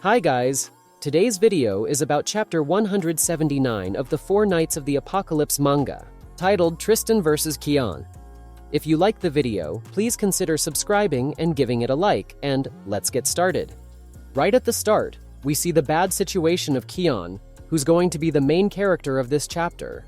Hi guys! Today's video is about chapter 179 of the Four Knights of the Apocalypse manga, titled Tristan vs. Keon. If you like the video, please consider subscribing and giving it a like, and let's get started. Right at the start, we see the bad situation of Keon, who's going to be the main character of this chapter.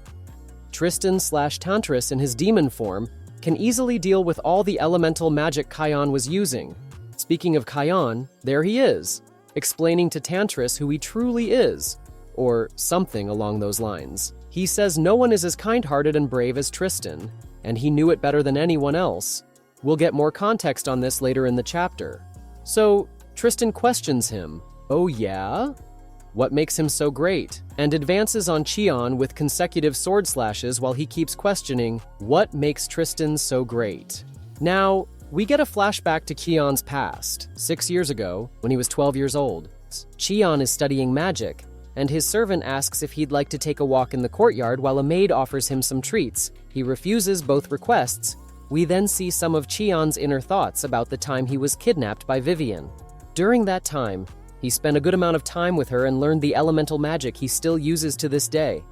Tristan/Tantris in his demon form can easily deal with all the elemental magic Chion was using. Speaking of Chion, there he is, explaining to Tantris who he truly is, or something along those lines. He says no one is as kind-hearted and brave as Tristan, and he knew it better than anyone else. We'll get more context on this later in the chapter. So, Tristan questions him, "Oh yeah? What makes him so great?" and advances on Chion with consecutive sword slashes while he keeps questioning, what makes Tristan so great? Now, we get a flashback to Keon's past, 6 years ago, when he was 12 years old. Chion is studying magic, and his servant asks if he'd like to take a walk in the courtyard while a maid offers him some treats. He refuses both requests. We then see some of Chion's inner thoughts about the time he was kidnapped by Vivian. During that time, he spent a good amount of time with her and learned the elemental magic he still uses to this day.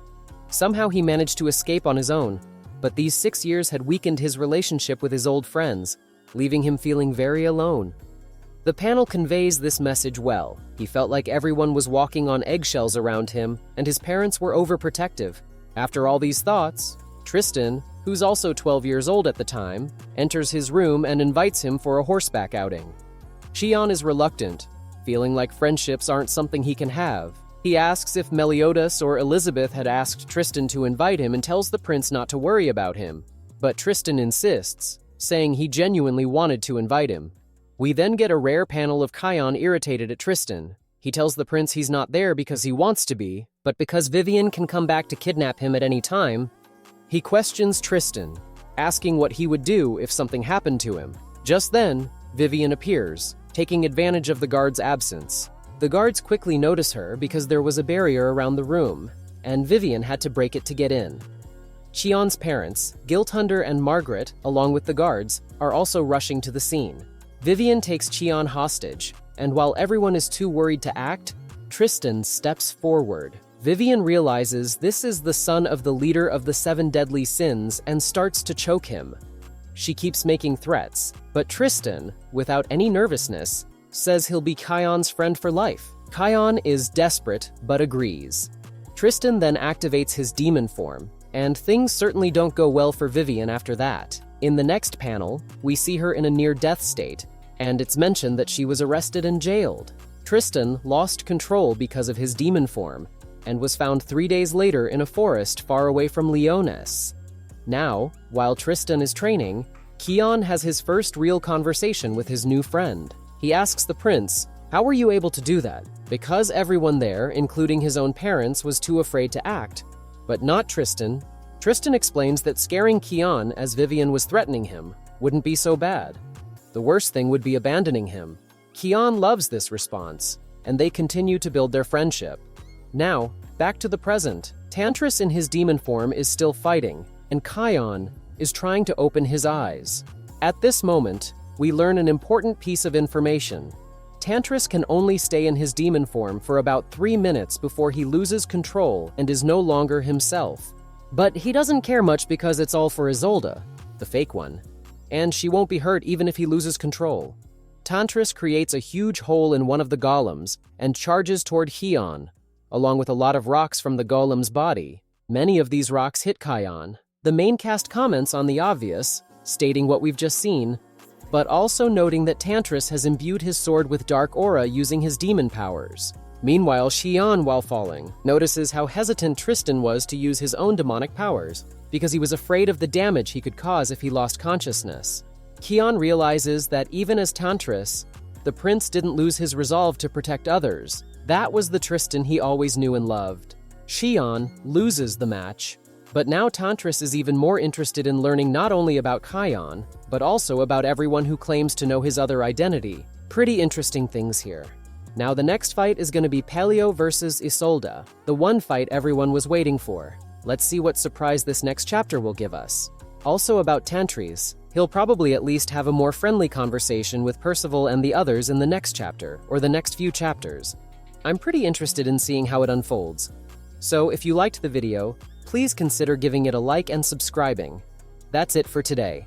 Somehow he managed to escape on his own, but these 6 years had weakened his relationship with his old friends, leaving him feeling very alone. The panel conveys this message well. He felt like everyone was walking on eggshells around him, and his parents were overprotective. After all these thoughts, Tristan, who's also 12 years old at the time, enters his room and invites him for a horseback outing. Chion is reluctant, feeling like friendships aren't something he can have. He asks if Meliodas or Elizabeth had asked Tristan to invite him and tells the prince not to worry about him. But Tristan insists, saying he genuinely wanted to invite him. We then get a rare panel of Chion irritated at Tristan. He tells the prince he's not there because he wants to be, but because Vivian can come back to kidnap him at any time. He questions Tristan, asking what he would do if something happened to him. Just then, Vivian appears, taking advantage of the guard's absence. The guards quickly notice her because there was a barrier around the room, and Vivian had to break it to get in. Chion's parents, Gilthunter and Margaret, along with the guards, are also rushing to the scene. Vivian takes Chion hostage, and while everyone is too worried to act, Tristan steps forward. Vivian realizes this is the son of the leader of the 7 deadly sins and starts to choke him. She keeps making threats, but Tristan, without any nervousness, says he'll be Chion's friend for life. Chion is desperate, but agrees. Tristan then activates his demon form, and things certainly don't go well for Vivian after that. In the next panel, we see her in a near-death state, and it's mentioned that she was arrested and jailed. Tristan lost control because of his demon form, and was found 3 days later in a forest far away from Lyonesse. Now, while Tristan is training, Keon has his first real conversation with his new friend. He asks the prince, "How were you able to do that?" Because everyone there, including his own parents, was too afraid to act. But not Tristan. Tristan explains that scaring Keon, as Vivian was threatening him, wouldn't be so bad. The worst thing would be abandoning him. Keon loves this response, and they continue to build their friendship. Now, back to the present. Tantris in his demon form is still fighting, and Chion is trying to open his eyes. At this moment, we learn an important piece of information. Tantris can only stay in his demon form for about 3 minutes before he loses control and is no longer himself. But he doesn't care much because it's all for Isolde, the fake one, and she won't be hurt even if he loses control. Tantris creates a huge hole in one of the golems and charges toward Keon, along with a lot of rocks from the golem's body. Many of these rocks hit Chion. The main cast comments on the obvious, stating what we've just seen, but also noting that Tantris has imbued his sword with dark aura using his demon powers. Meanwhile, Chion, while falling, notices how hesitant Tristan was to use his own demonic powers, because he was afraid of the damage he could cause if he lost consciousness. Keon realizes that even as Tantris, the prince didn't lose his resolve to protect others. That was the Tristan he always knew and loved. Chion loses the match, but now Tantris is even more interested in learning not only about Chion, but also about everyone who claims to know his other identity. Pretty interesting things here. Now the next fight is going to be Pelio versus Isolde, the one fight everyone was waiting for. Let's see what surprise this next chapter will give us. Also about Tantris, he'll probably at least have a more friendly conversation with Percival and the others in the next chapter, or the next few chapters. I'm pretty interested in seeing how it unfolds. So if you liked the video, please consider giving it a like and subscribing. That's it for today.